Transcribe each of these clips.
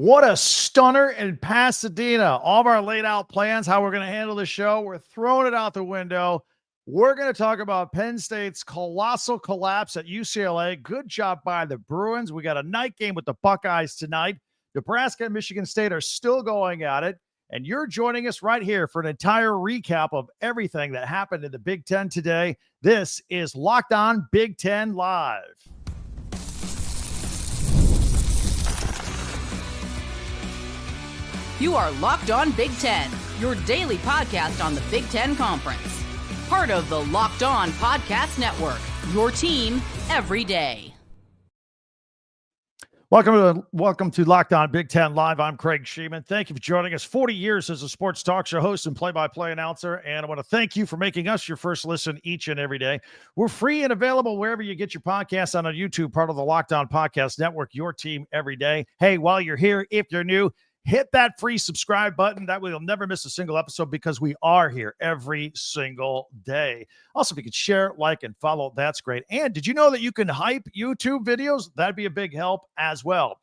What a stunner in Pasadena. All of our laid out plans, how we're going to handle the show, we're throwing it out the window. We're going to talk about Penn State's colossal collapse at UCLA. Good job by the Bruins. We got a night game with the Buckeyes tonight. Nebraska and Michigan State are still going at it. And you're joining us right here for an entire recap of everything that happened in the Big Ten today. This is Locked On Big Ten Live. You are Locked On Big Ten, your daily podcast on the Big Ten Conference. Part of the Locked On Podcast Network, your team every day. Welcome to Locked On Big Ten Live. I'm Craig Sheeman. Thank you for joining us. 40 years as a sports talk show host and play-by-play announcer, and I want to thank you for making us your first listen each and every day. We're free and available wherever you get your podcasts on YouTube, part of the Locked On Podcast Network, your team every day. Hey, while you're here, if you're new, hit that free subscribe button. That way you'll never miss a single episode because we are here every single day. Also, if you could share, like, and follow, that's great. And did you know that you can hype YouTube videos? That'd be a big help as well.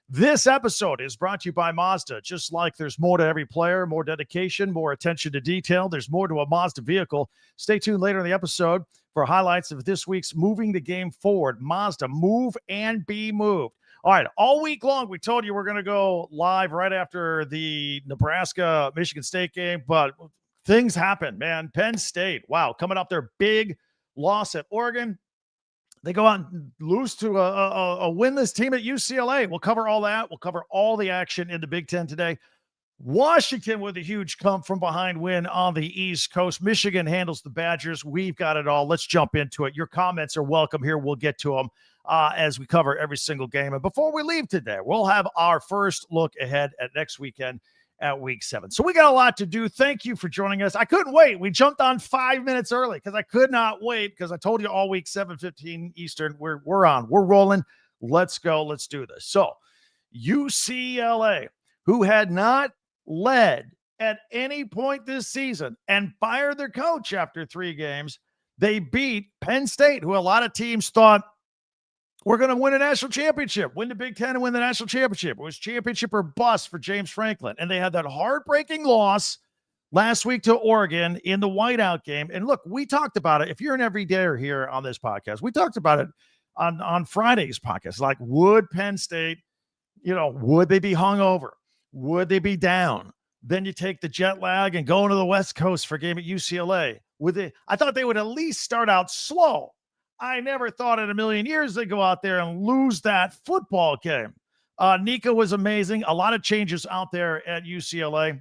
This episode is brought to you by Mazda. Just like there's more to every player, more dedication, more attention to detail, there's more to a Mazda vehicle. Stay tuned later in the episode for highlights of this week's Moving the Game Forward. Mazda, move and be moved. All right, all week long, we told you we're going to go live right after the Nebraska-Michigan State game, but things happen, man. Penn State, wow, coming up their big loss at Oregon. They go out and lose to a winless team at UCLA. We'll cover all that. We'll cover all the action in the Big Ten today. Washington with a huge come-from-behind win on the East Coast. Michigan handles the Badgers. We've got it all. Let's jump into it. Your comments are welcome here. We'll get to them as we cover every single game. And before we leave today, we'll have our first look ahead at next weekend at Week 7. So we got a lot to do. Thank you for joining us. I couldn't wait. We jumped on 5 minutes early because I could not wait because I told you all week, 7:15 Eastern, we're on. We're rolling. Let's go. Let's do this. So UCLA, who had not led at any point this season and fired their coach after 3 games, they beat Penn State, who a lot of teams thought we're going to win a national championship, win the Big Ten and win the national championship. It was championship or bust for James Franklin. And they had that heartbreaking loss last week to Oregon in the whiteout game. And look, we talked about it. If you're an everydayer here on this podcast, we talked about it on Friday's podcast. Like, would Penn State, would they be hungover? Would they be down? Then you take the jet lag and go into the West Coast for a game at UCLA. I thought they would at least start out slow. I never thought in a million years they'd go out there and lose that football game. Nico was amazing. A lot of changes out there at UCLA.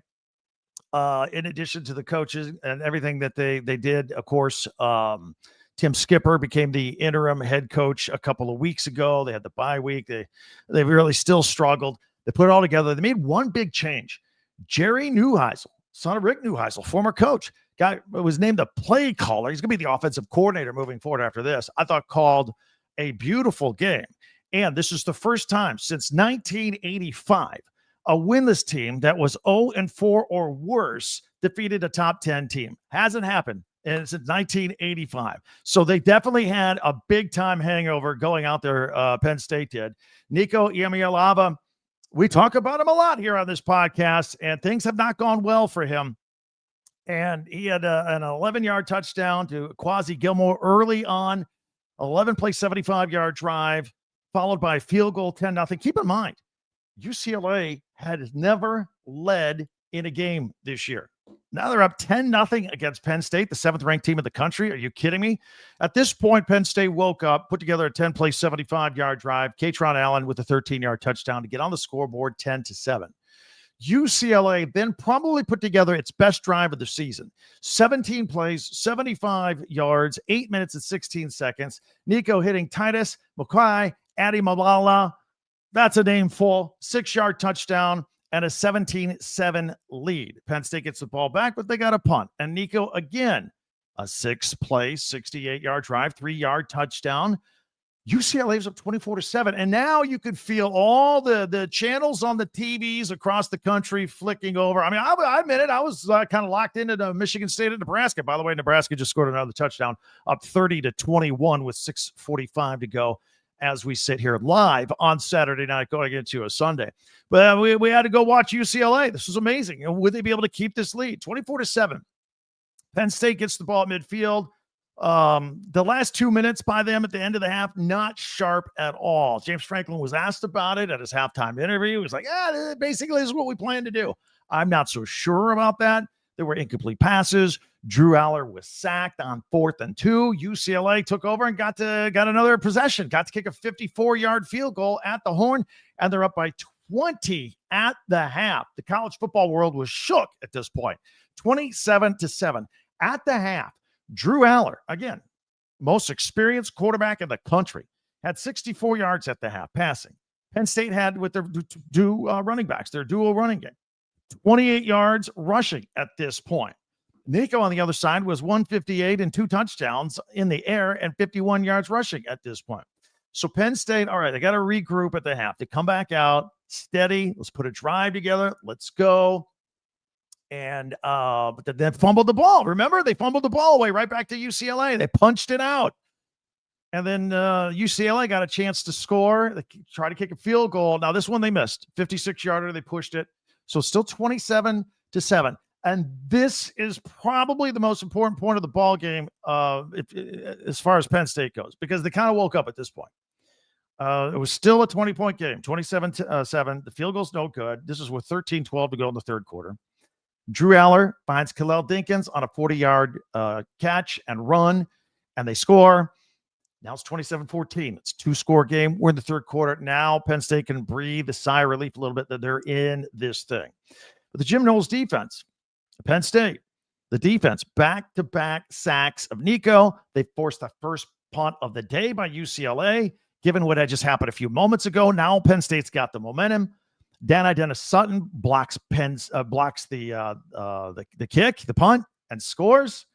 In addition to the coaches and everything that they did, of course, Tim Skipper became the interim head coach a couple of weeks ago. They had the bye week. They really still struggled. They put it all together. They made one big change. Jerry Neuheisel, son of Rick Neuheisel, former coach, guy was named a play caller. He's going to be the offensive coordinator moving forward after this. I thought called a beautiful game. And this is the first time since 1985 a winless team that was 0-4 or worse defeated a top 10 team. Hasn't happened since 1985. So they definitely had a big-time hangover going out there, Penn State did. Nico Iamaleava, we talk about him a lot here on this podcast, and things have not gone well for him. And he had an 11-yard touchdown to Quasi Gilmore early on, 11-play, 75-yard drive, followed by a field goal, 10-0. Keep in mind, UCLA had never led in a game this year. Now they're up 10-0 against Penn State, the 7th-ranked team in the country. Are you kidding me? At this point, Penn State woke up, put together a 10-play, 75-yard drive. Katron Allen with a 13-yard touchdown to get on the scoreboard 10-7. UCLA then probably put together its best drive of the season. 17 plays, 75 yards, 8 minutes and 16 seconds. Nico hitting Titus Mukai Iamaleava. That's a name full. 6-yard touchdown and a 17-7 lead. Penn State gets the ball back, but they got a punt. And Nico, again, a 6-play, 68-yard drive, 3-yard touchdown. UCLA was up 24-7. And now you could feel all the channels on the TVs across the country flicking over. I mean, I admit it. I was kind of locked into the Michigan State and Nebraska. By the way, Nebraska just scored another touchdown, up 30-21 with 6:45 to go. as we sit here live on Saturday night going into a Sunday. But we had to go watch UCLA. This was amazing. Would they be able to keep this lead? 24-7. Penn State gets the ball at midfield. The last 2 minutes by them at the end of the half, not sharp at all. James Franklin was asked about it at his halftime interview. He was like, basically this is what we plan to do. I'm not so sure about that. There were incomplete passes. Drew Allar was sacked on 4th and 2. UCLA took over and got another possession, got to kick a 54-yard field goal at the horn, and they're up by 20 at the half. The college football world was shook at this point. 27-7 at the half. Drew Allar, again, most experienced quarterback in the country, had 64 yards at the half passing. Penn State had with their running backs, their dual running game, 28 yards rushing at this point. Nico on the other side was 158 and 2 touchdowns in the air and 51 yards rushing at this point. So Penn State, all right, they got to regroup at the half. They come back out steady. Let's put a drive together. Let's go. And but then fumbled the ball. Remember, they fumbled the ball away right back to UCLA. They punched it out. And then UCLA got a chance to score. They tried to kick a field goal. Now, this one they missed. 56-yarder. They pushed it. So still 27-7. And this is probably the most important point of the ball game as far as Penn State goes, because they kind of woke up at this point. It was still a 20-point game, 27-7. The field goal's no good. This is with 13-12 to go in the third quarter. Drew Allar finds Khalil Dinkins on a 40-yard catch and run, and they score. Now it's 27-14. It's a 2-score game. We're in the third quarter. Now Penn State can breathe a sigh of relief a little bit that they're in this thing. But the Jim Knowles defense, Penn State, the defense, back-to-back sacks of Nico. They forced the first punt of the day by UCLA, given what had just happened a few moments ago. Now Penn State's got the momentum. Dennis Sutton blocks the kick, the punt, and scores.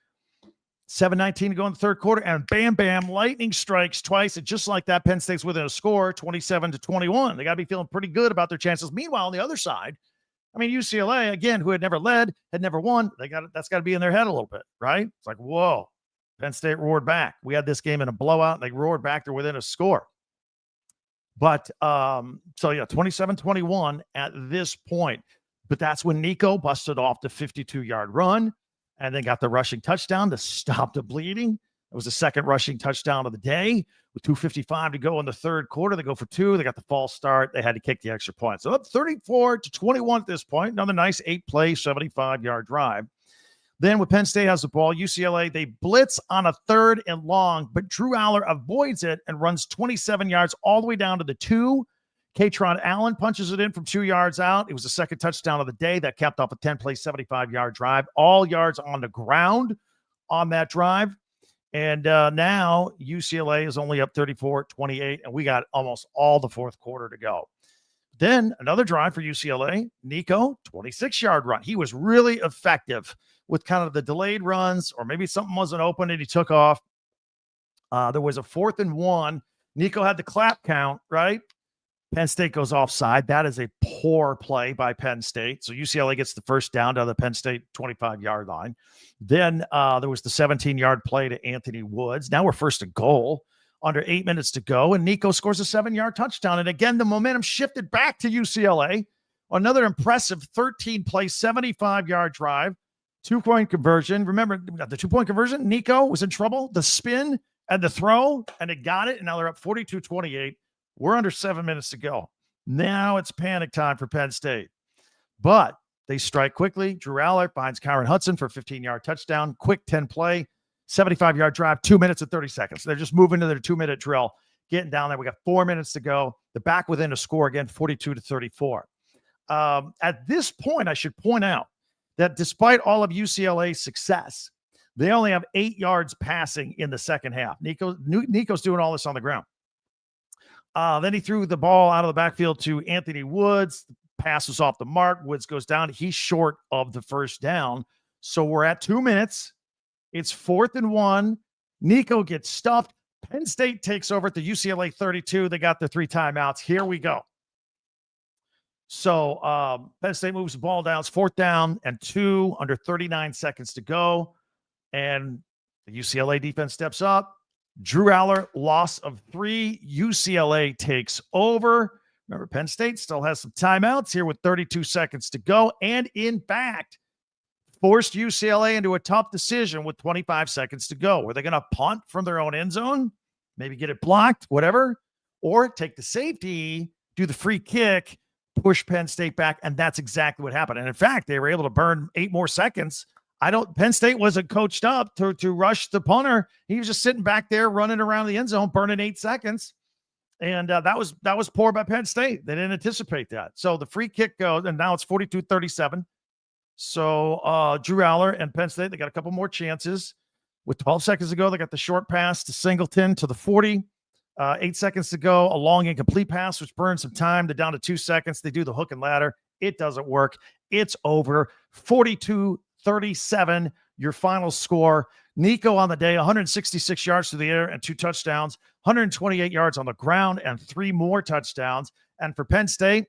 7:19 to go in the third quarter, and bam, lightning strikes twice, and just like that, Penn State's within a score, 27-21. They got to be feeling pretty good about their chances. Meanwhile, on the other side, I mean, UCLA, again, who had never led, had never won, that's got to be in their head a little bit, right? It's like, whoa, Penn State roared back. We had this game in a blowout, and they roared back. They're within a score. But, 27-21 at this point. But that's when Nico busted off the 52-yard run and then got the rushing touchdown to stop the bleeding. It was the second rushing touchdown of the day with 2:55 to go in the third quarter. They go for 2. They got the false start. They had to kick the extra point. So up 34-21 at this point. Another nice 8-play, 75-yard drive. Then when Penn State has the ball, UCLA, they blitz on a 3rd and long, but Drew Allar avoids it and runs 27 yards all the way down to the 2. Katron Allen punches it in from 2 yards out. It was the second touchdown of the day that capped off a 10-play, 75-yard drive. All yards on the ground on that drive. And now UCLA is only up 34-28, and we got almost all the fourth quarter to go. Then another drive for UCLA. Nico, 26-yard run. He was really effective with kind of the delayed runs, or maybe something wasn't open and he took off. There was a 4th and 1. Nico had the clap count, right? Penn State goes offside. That is a poor play by Penn State. So UCLA gets the first down to the Penn State 25-yard line. Then there was the 17-yard play to Anthony Woods. Now we're first and goal. Under 8 minutes to go, and Nico scores a 7-yard touchdown. And again, the momentum shifted back to UCLA. Another impressive 13-play, 75-yard drive, 2-point conversion. Remember the 2-point conversion? Nico was in trouble. The spin and the throw, and it got it. And now they're up 42-28. We're under 7 minutes to go. Now it's panic time for Penn State. But they strike quickly. Drew Allar finds Kyron Hudson for a 15-yard touchdown. Quick 10-play. 75-yard drive, 2 minutes and 30 seconds. They're just moving to their 2-minute drill, getting down there. We got 4 minutes to go. They're back within a score again, 42-34. At this point, I should point out that despite all of UCLA's success, they only have 8 yards passing in the second half. Nico's doing all this on the ground. Then he threw the ball out of the backfield to Anthony Woods. The pass was off the mark. Woods goes down. He's short of the first down. So we're at 2 minutes. It's 4th and 1. Nico gets stuffed. Penn State takes over at the UCLA 32. They got their 3 timeouts. Here we go. So Penn State moves the ball down. It's 4th down and 2, under 39 seconds to go. And the UCLA defense steps up. Drew Allar, loss of 3. UCLA takes over. Remember, Penn State still has some timeouts here with 32 seconds to go. And in fact, forced UCLA into a tough decision with 25 seconds to go. Were they going to punt from their own end zone? Maybe get it blocked, whatever, or take the safety, do the free kick, push Penn State back, and that's exactly what happened. And in fact, they were able to burn 8 more seconds. Penn State wasn't coached up to rush the punter. He was just sitting back there running around the end zone, burning 8 seconds. And that was poor by Penn State. They didn't anticipate that. So the free kick goes, and now it's 42-37. So Drew Allar and Penn State, they got a couple more chances. With 12 seconds to go, they got the short pass to Singleton to the 40. 8 seconds to go, a long incomplete pass, which burns some time. They're down to 2 seconds. They do the hook and ladder. It doesn't work. It's over. 42-37, your final score. Nico on the day, 166 yards through the air and 2 touchdowns, 128 yards on the ground and 3 more touchdowns. And for Penn State,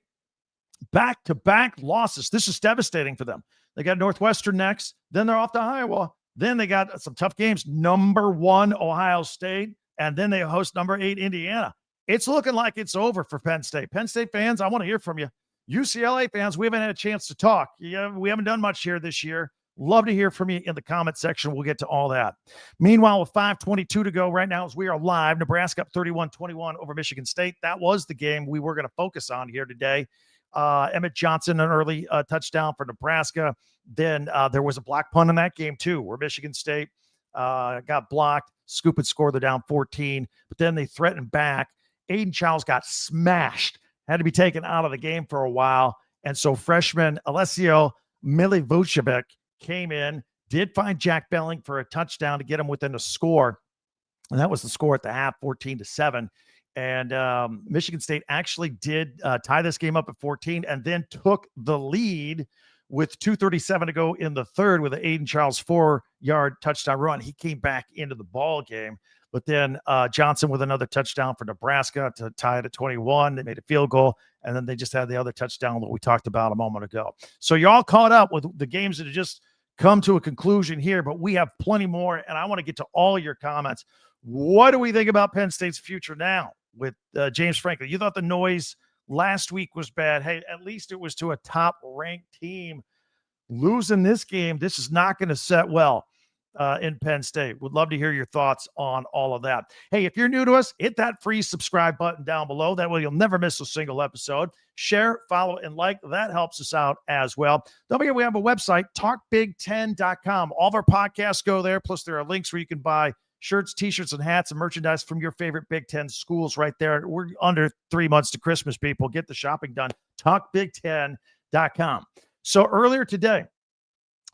back-to-back losses. This is devastating for them. They got Northwestern next. Then they're off to Iowa. Then they got some tough games. Number 1, Ohio State. And then they host number 8, Indiana. It's looking like it's over for Penn State. Penn State fans, I want to hear from you. UCLA fans, we haven't had a chance to talk. Yeah, we haven't done much here this year. Love to hear from you in the comment section. We'll get to all that. Meanwhile, with 5:22 to go right now as we are live, Nebraska up 31-21 over Michigan State. That was the game we were going to focus on here today. Emmett Johnson, an early touchdown for Nebraska. Then there was a block punt in that game too, where Michigan State got blocked. Scoop and score. They're down 14, but then they threatened back. Aiden Childs got smashed, had to be taken out of the game for a while. And so freshman Alessio Milivojevic came in, did find Jack Belling for a touchdown to get him within a score. And that was the score at the half, 14-7. And Michigan State actually did tie this game up at 14 and then took the lead with 2:37 to go in the third with an Aiden Childs 4-yard touchdown run. He came back into the ball game. But then Johnson with another touchdown for Nebraska to tie it at 21. They made a field goal, and then they just had the other touchdown that we talked about a moment ago. So you're all caught up with the games that have just come to a conclusion here, but we have plenty more, and I want to get to all your comments. What do we think about Penn State's future now with James Franklin? You thought the noise last week was bad. Hey, at least it was to a top-ranked team. Losing this game, this is not going to set well in Penn State. Would love to hear your thoughts on all of that. Hey, if you're new to us, hit that free subscribe button down below. That way you'll never miss a single episode. Share, follow, and like. That helps us out as well. Don't forget, we have a website, talkbig10.com. All of our podcasts go there. Plus, there are links where you can buy shirts, t-shirts, and hats and merchandise from your favorite Big Ten schools right there. We're under 3 months to Christmas, people. Get the shopping done. Talkbig10.com. So earlier today,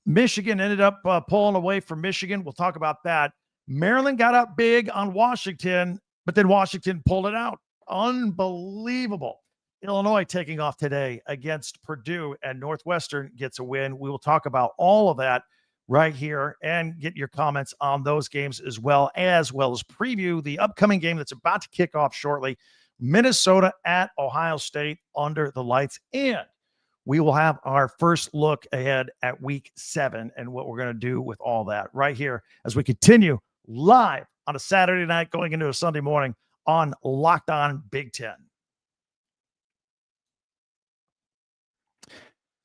Michigan ended up pulling away from Michigan. We'll talk about that. Maryland got up big on Washington, but then Washington pulled it out. Unbelievable. Illinois taking off today against Purdue, and Northwestern gets a win. We will talk about all of that right here and get your comments on those games as well as preview the upcoming game that's about to kick off shortly. Minnesota at Ohio State under the lights. And we will have our first look ahead at week 7 and what we're going to do with all that right here as we continue live on a Saturday night going into a Sunday morning on Locked On Big Ten.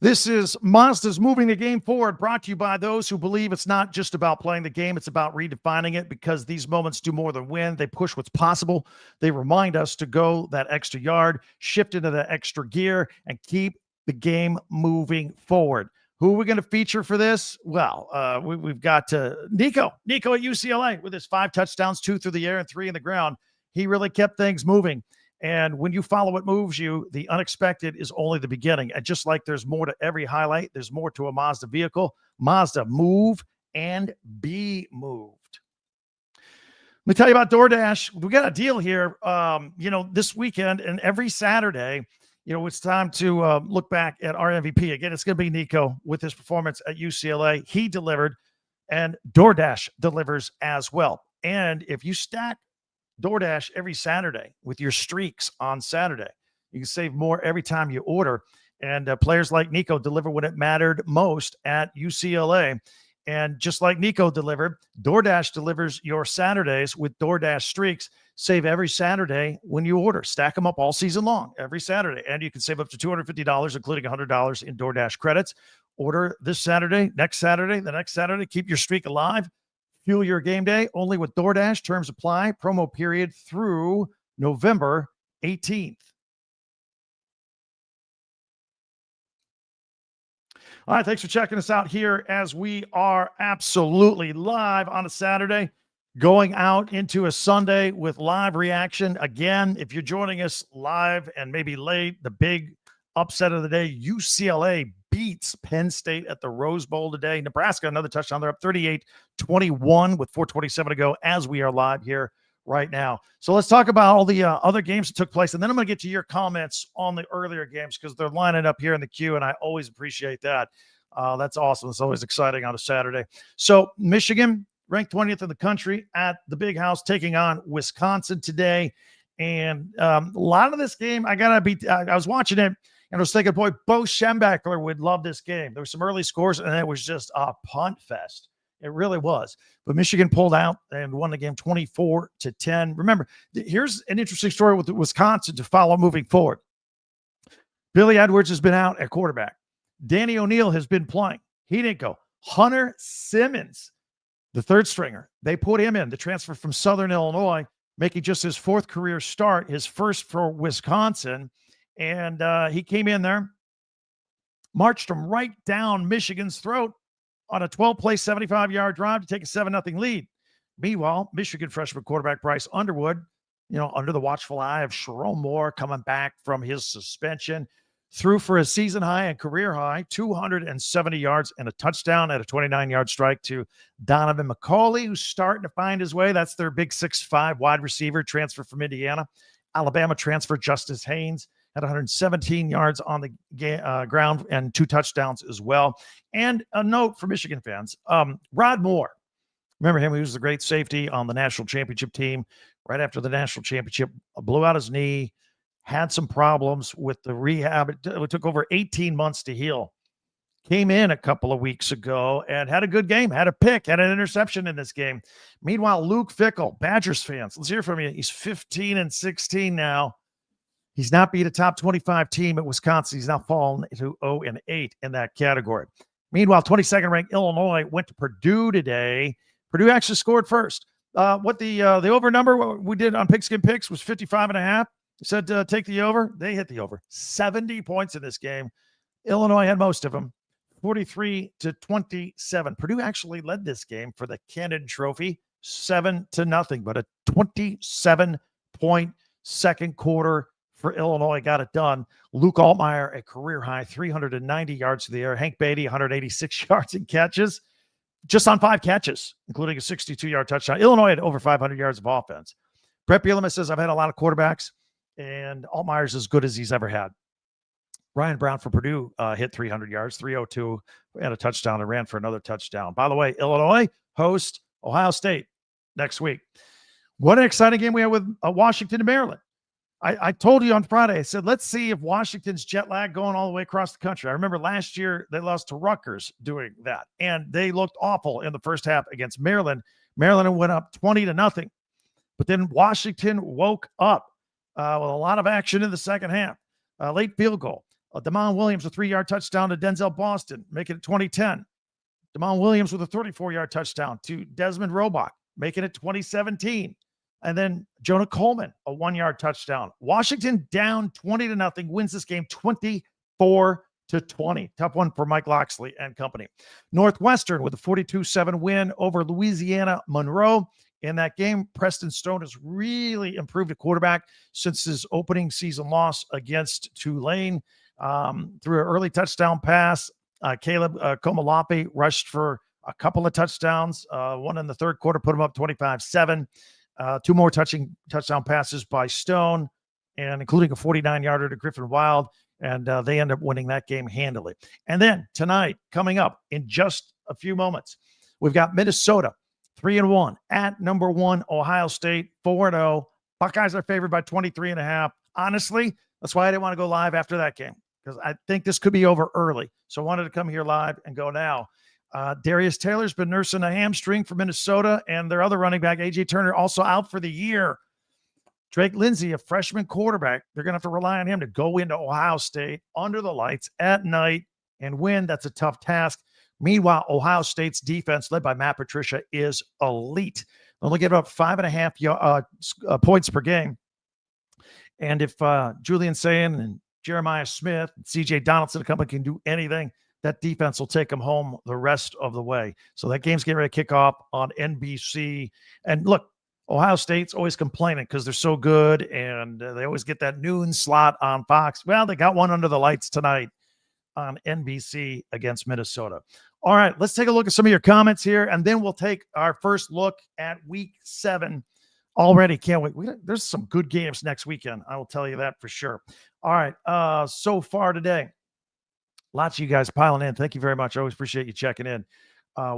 This is Mazda's Moving the Game Forward, brought to you by those who believe it's not just about playing the game, it's about redefining it, because these moments do more than win. They push what's possible. They remind us to go that extra yard, shift into that extra gear, and keep the game moving forward. Who are we going to feature for this? Well, we've got Nico at UCLA with his 5 touchdowns, 2 through the air and 3 in the ground. He really kept things moving. And when you follow what moves you, the unexpected is only the beginning. And just like there's more to every highlight, there's more to a Mazda vehicle. Mazda, move and be moved. Let me tell you about DoorDash. We got a deal here, this weekend and every Saturday. It's time to look back at our MVP. Again, it's going to be Nico with his performance at UCLA. He delivered, and DoorDash delivers as well. And if you stack DoorDash every Saturday with your streaks on Saturday, you can save more every time you order. And players like Nico deliver when it mattered most at UCLA. And just like Nico delivered, DoorDash delivers your Saturdays with DoorDash streaks. Save every Saturday when you order. Stack them up all season long, every Saturday. And you can save up to $250, including $100 in DoorDash credits. Order this Saturday, next Saturday, the next Saturday. Keep your streak alive. Fuel your game day only with DoorDash. Terms apply. Promo period through November 18th. All right, thanks for checking us out here as we are absolutely live on a Saturday, going out into a Sunday with live reaction. Again, if you're joining us live and maybe late, the big upset of the day, UCLA beats Penn State at the Rose Bowl today. Nebraska, another touchdown. They're up 38-21 with 4:27 to go as we are live here right now. So let's talk about all the other games that took place, and then I'm going to get to your comments on the earlier games because they're lining up here in the queue, and I always appreciate that. That's awesome. It's always exciting on a Saturday. So Michigan, ranked 20th in the country at the Big House, taking on Wisconsin today. And a lot of this game, I was watching it, and I was thinking, boy, Bo Schembechler would love this game. There were some early scores, and it was just a punt fest. It really was. But Michigan pulled out and won the game 24-10. Remember, here's an interesting story with Wisconsin to follow moving forward. Billy Edwards has been out at quarterback. Danny O'Neal has been playing. He didn't go. Hunter Simmons, the third stringer, they put him in, the transfer from Southern Illinois, making just his fourth career start, his first for Wisconsin. And he came in there, marched him right down Michigan's throat on a 12-play, 75-yard drive to take a 7-0 lead. Meanwhile, Michigan freshman quarterback Bryce Underwood, under the watchful eye of Sharon Moore coming back from his suspension, threw for a season high and career high, 270 yards and a touchdown at a 29-yard strike to Donovan McCauley, who's starting to find his way. That's their big 6'5" wide receiver transfer from Indiana. Alabama transfer Justice Haynes had 117 yards on the ground and 2 touchdowns as well. And a note for Michigan fans, Rod Moore, remember him? He was the great safety on the national championship team. Right after the national championship, blew out his knee, had some problems with the rehab. It took over 18 months to heal. Came in a couple of weeks ago and had a good game, had a pick, had an interception in this game. Meanwhile, Luke Fickell, Badgers fans, let's hear from you. He's 15-16 now. He's not beat a top 25 team at Wisconsin. He's now fallen to 0-8 in that category. Meanwhile, 22nd ranked Illinois went to Purdue today. Purdue actually scored first. What the over number we did on Pigskin Picks was 55.5. Said take the over. They hit the over. 70 points in this game. Illinois had most of them. 43-27. Purdue actually led this game for the Cannon Trophy, 7-0, but a 27-point second quarter for Illinois got it done. Luke Altmaier, a career high, 390 yards to the air. Hank Beatty, 186 yards and catches, just on 5 catches, including a 62-yard touchdown. Illinois had over 500 yards of offense. Brett Bielema says, I've had a lot of quarterbacks, and Altmaier's as good as he's ever had. Ryan Brown for Purdue hit 300 yards, 302, and a touchdown, and ran for another touchdown. By the way, Illinois host Ohio State next week. What an exciting game we had with Washington and Maryland. I told you on Friday, I said, let's see if Washington's jet lag going all the way across the country. I remember last year they lost to Rutgers doing that, and they looked awful in the first half against Maryland. Maryland went up 20-0, but then Washington woke up with a lot of action in the second half. Late field goal. Damon Williams, a 3-yard touchdown to Denzel Boston, making it 2010. Damon Williams with a 34-yard touchdown to Desmond Robach, making it 2017. And then Jonah Coleman, a 1-yard touchdown. Washington down 20-0, wins this game 24-20. Tough one for Mike Loxley and company. Northwestern with a 42-7 win over Louisiana Monroe. In that game, Preston Stone has really improved at quarterback since his opening season loss against Tulane. Through an early touchdown pass, Caleb Komalapi rushed for a couple of touchdowns. One in the third quarter put him up 25-7. 2 more touchdown passes by Stone, and including a 49-yarder to Griffin Wild, and they end up winning that game handily. And then tonight, coming up in just a few moments, we've got Minnesota 3-1 at number 1 Ohio State 4-0. Buckeyes are favored by 23.5. Honestly, that's why I didn't want to go live after that game, because I think this could be over early. So I wanted to come here live and go now. Darius Taylor's been nursing a hamstring for Minnesota, and their other running back, A.J. Turner, also out for the year. Drake Lindsey, a freshman quarterback, they're going to have to rely on him to go into Ohio State under the lights at night and win. That's a tough task. Meanwhile, Ohio State's defense, led by Matt Patricia, is elite. They only give up 5.5 points per game. And if Julian Sayin and Jeremiah Smith, and C.J. Donaldson, a company can do anything, that defense will take them home the rest of the way. So that game's getting ready to kick off on NBC. And look, Ohio State's always complaining because they're so good, and they always get that noon slot on Fox. Well, they got one under the lights tonight on NBC against Minnesota. All right, let's take a look at some of your comments here, and then we'll take our first look at Week 7. Already can't wait. There's some good games next weekend. I will tell you that for sure. All right, so far today, lots of you guys piling in. Thank you very much. I always appreciate you checking in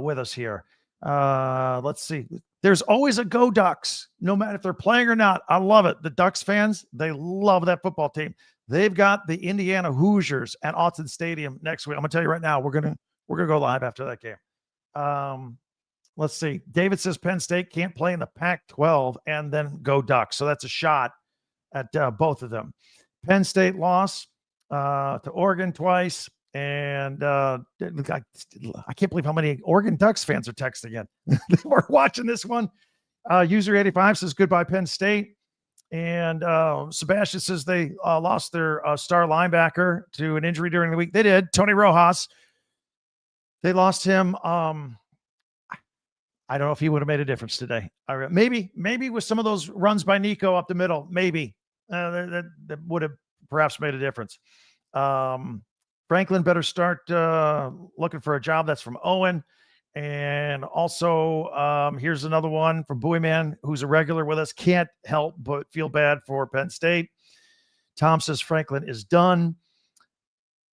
with us here. Let's see. There's always a Go Ducks, no matter if they're playing or not. I love it. The Ducks fans, they love that football team. They've got the Indiana Hoosiers at Autzen Stadium next week. I'm gonna tell you right now, we're gonna go live after that game. Let's see. David says Penn State can't play in the Pac-12 and then go Ducks. So that's a shot at both of them. Penn State loss to Oregon twice. And I can't believe how many Oregon Ducks fans are texting in. They were watching this one. User 85 says goodbye Penn State. And Sebastian says they lost their star linebacker to an injury during the week. They did. Tony Rojas. They lost him. I don't know if he would have made a difference today. Maybe with some of those runs by Nico up the middle, maybe that would have perhaps made a difference. Franklin better start looking for a job. That's from Owen. And also, here's another one from Buoyman, who's a regular with us. Can't help but feel bad for Penn State. Tom says Franklin is done.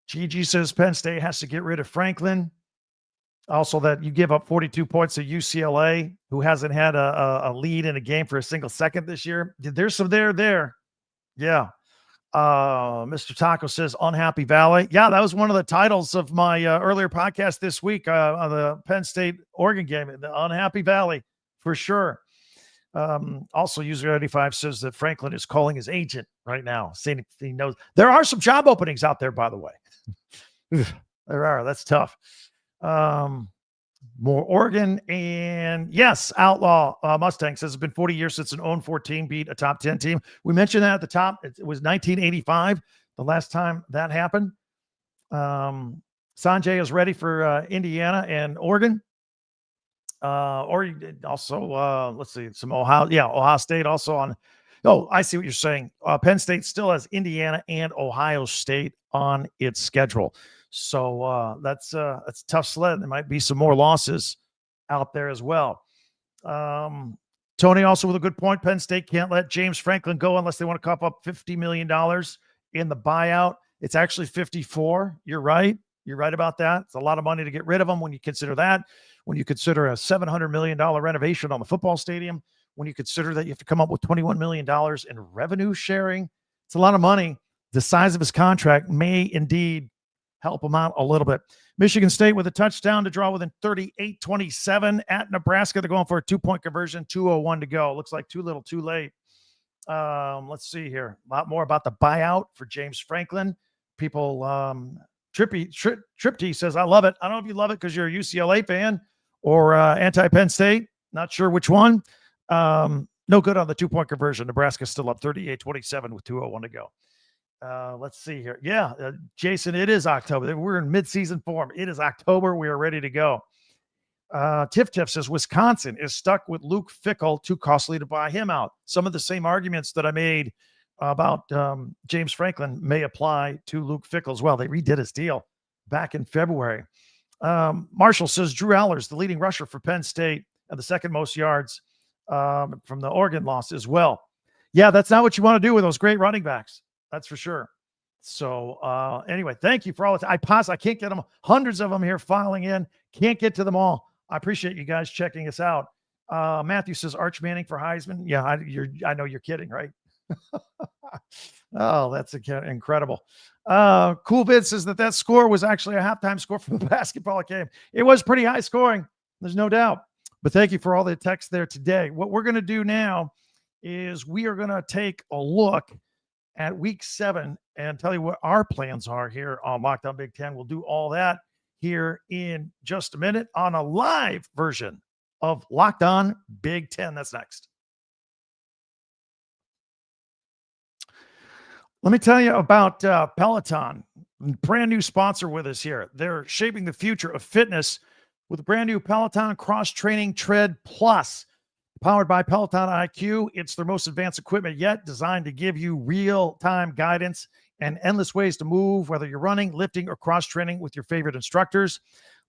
Gigi says Penn State has to get rid of Franklin. Also, that you give up 42 points to UCLA, who hasn't had a lead in a game for a single second this year. There's some there. Yeah. Mr. Taco says Unhappy Valley. Yeah, that was one of the titles of my earlier podcast this week on the Penn State Oregon game, the Unhappy Valley for sure. Also, user 85 says that Franklin is calling his agent right now, saying he knows there are some job openings out there, by the way. There are. That's tough. More Oregon, and yes, Outlaw Mustang says it's been 40 years since an 0-14 beat a top 10 team. We mentioned that at the top. It was 1985, the last time that happened. Sanjay is ready for Indiana and Oregon. Or also, let's see, some Ohio State also on. Oh, I see what you're saying. Penn State still has Indiana and Ohio State on its schedule. So that's a tough sled. There might be some more losses out there as well. Tony also with a good point. Penn State can't let James Franklin go unless they want to cough up $50 million in the buyout. It's actually 54. You're right. You're right about that. It's a lot of money to get rid of them when you consider that. When you consider a $700 million renovation on the football stadium. When you consider that you have to come up with $21 million in revenue sharing. It's a lot of money. The size of his contract may indeed help them out a little bit. Michigan State with a touchdown to draw within 38-27 at Nebraska. They're going for a 2-point conversion, 2:01 to go. Looks like too little, too late. Let's see here. A lot more about the buyout for James Franklin. People, Tripty says, I love it. I don't know if you love it because you're a UCLA fan or anti-Penn State. Not sure which one. No good on the 2-point conversion. Nebraska's still up 38-27 with 2:01 to go. Let's see here. Yeah, Jason, it is October. We're in mid-season form. It is October. We are ready to go. Tiff says Wisconsin is stuck with Luke Fickell, too costly to buy him out. Some of the same arguments that I made about James Franklin may apply to Luke Fickell as well. They redid his deal back in February. Marshall says Drew Allar is the leading rusher for Penn State and the second most yards from the Oregon loss as well. Yeah, that's not what you want to do with those great running backs. That's for sure. So anyway, thank you for all. I can't get them. Hundreds of them here filing in. Can't get to them all. I appreciate you guys checking us out. Matthew says Arch Manning for Heisman. Yeah, I know you're kidding, right? Oh, that's incredible. Cool Vid says that score was actually a halftime score for the basketball game. It was pretty high scoring. There's no doubt. But thank you for all the text there today. What we're going to do now is we are going to take a look at week 7 and tell you what our plans are here on Locked On Big Ten. We'll do all that here in just a minute on a live version of Locked On Big Ten. That's next. Let me tell you about Peloton, brand new sponsor with us here. They're shaping the future of fitness with a brand new Peloton Cross Training Tread Plus. Powered by Peloton IQ, it's their most advanced equipment yet, designed to give you real-time guidance and endless ways to move, whether you're running, lifting, or cross-training with your favorite instructors.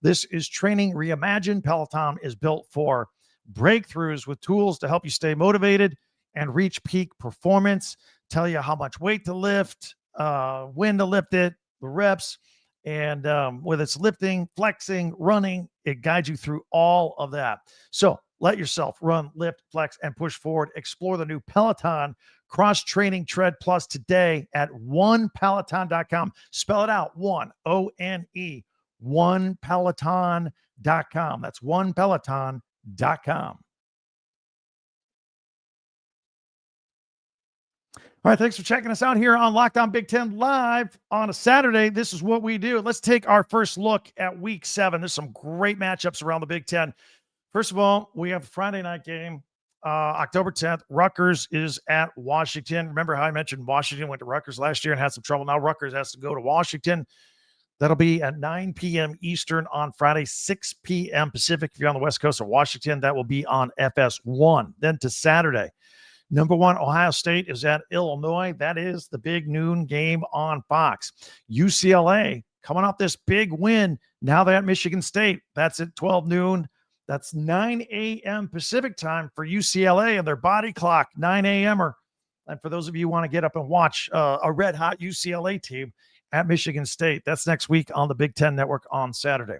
This is training reimagined. Peloton is built for breakthroughs with tools to help you stay motivated and reach peak performance, tell you how much weight to lift, when to lift it, the reps, and whether it's lifting, flexing, running, it guides you through all of that. So let yourself run, lift, flex, and push forward. Explore the new Peloton Cross Training Tread Plus today at onepeloton.com. Spell it out, one, O-N-E, onepeloton.com. That's onepeloton.com. All right, thanks for checking us out here on Locked On Big Ten Live on a Saturday. This is what we do. Let's take our first look at week 7. There's some great matchups around the Big Ten. First of all, we have a Friday night game, October 10th. Rutgers is at Washington. Remember how I mentioned Washington went to Rutgers last year and had some trouble? Now Rutgers has to go to Washington. That'll be at 9 p.m. Eastern on Friday, 6 p.m. Pacific. If you're on the west coast of Washington, that will be on FS1. Then to Saturday, number 1, Ohio State is at Illinois. That is the big noon game on Fox. UCLA coming off this big win. Now they're at Michigan State. That's at 12 noon. That's 9 a.m. Pacific time for UCLA and their body clock, 9 a.m. And for those of you who want to get up and watch a red-hot UCLA team at Michigan State, that's next week on the Big Ten Network on Saturday.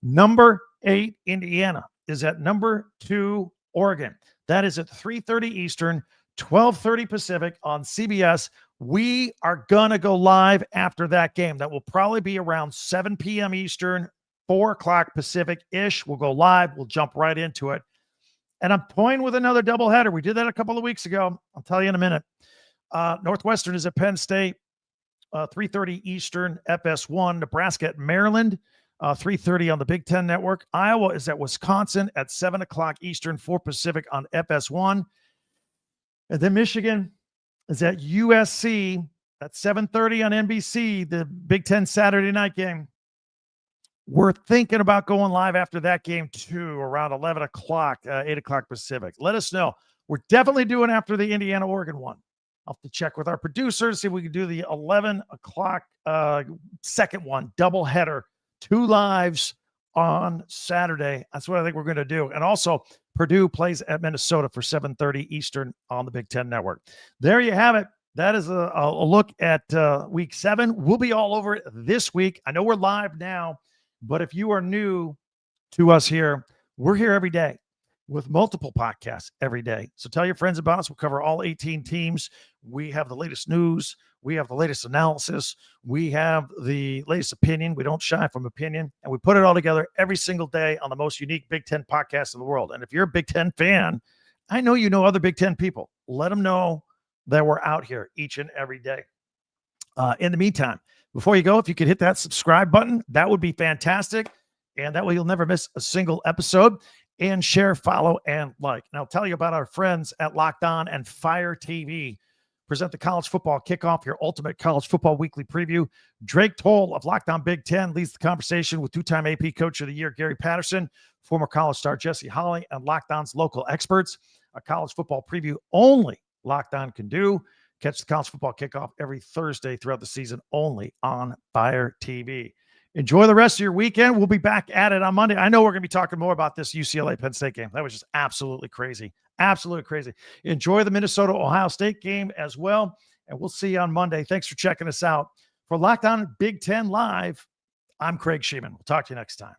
Number 8, Indiana, is at number 2, Oregon. That is at 3:30 Eastern, 12:30 Pacific on CBS. We are going to go live after that game. That will probably be around 7 p.m. Eastern, 4 o'clock Pacific-ish. We'll go live. We'll jump right into it. And I'm toying with another doubleheader. We did that a couple of weeks ago. I'll tell you in a minute. Northwestern is at Penn State, 3:30 Eastern, FS1. Nebraska at Maryland, 3:30 on the Big Ten Network. Iowa is at Wisconsin at 7 o'clock Eastern, 4 Pacific on FS1. And then Michigan is at USC at 7:30 on NBC, the Big Ten Saturday night game. We're thinking about going live after that game too, around 11 o'clock, 8 o'clock Pacific. Let us know. We're definitely doing after the Indiana-Oregon one. I'll have to check with our producers, see if we can do the 11 o'clock second one, double header, 2 lives on Saturday. That's what I think we're going to do. And also, Purdue plays at Minnesota for 7:30 Eastern on the Big Ten Network. There you have it. That is a look at week 7. We'll be all over it this week. I know we're live now, but if you are new to us here, we're here every day with multiple podcasts every day. So tell your friends about us. We'll cover all 18 teams. We have the latest news. We have the latest analysis. We have the latest opinion. We don't shy from opinion. And we put it all together every single day on the most unique Big Ten podcast in the world. And if you're a Big Ten fan, I know you know other Big Ten people. Let them know that we're out here each and every day. In the meantime, before you go, if you could hit that subscribe button, that would be fantastic. And that way you'll never miss a single episode. And share, follow, and like. And I'll tell you about our friends at Locked On and Fire TV. Present the college football kickoff, your ultimate college football weekly preview. Drake Toll of Locked On Big Ten leads the conversation with 2-time AP Coach of the Year Gary Patterson, former college star Jesse Holley, and Locked On's local experts. A college football preview only Locked On can do. Catch the college football kickoff every Thursday throughout the season only on Fire TV. Enjoy the rest of your weekend. We'll be back at it on Monday. I know we're going to be talking more about this UCLA Penn State game. That was just absolutely crazy. Absolutely crazy. Enjoy the Minnesota-Ohio State game as well. And we'll see you on Monday. Thanks for checking us out. For Locked On Big Ten Live, I'm Craig Sheeman. We'll talk to you next time.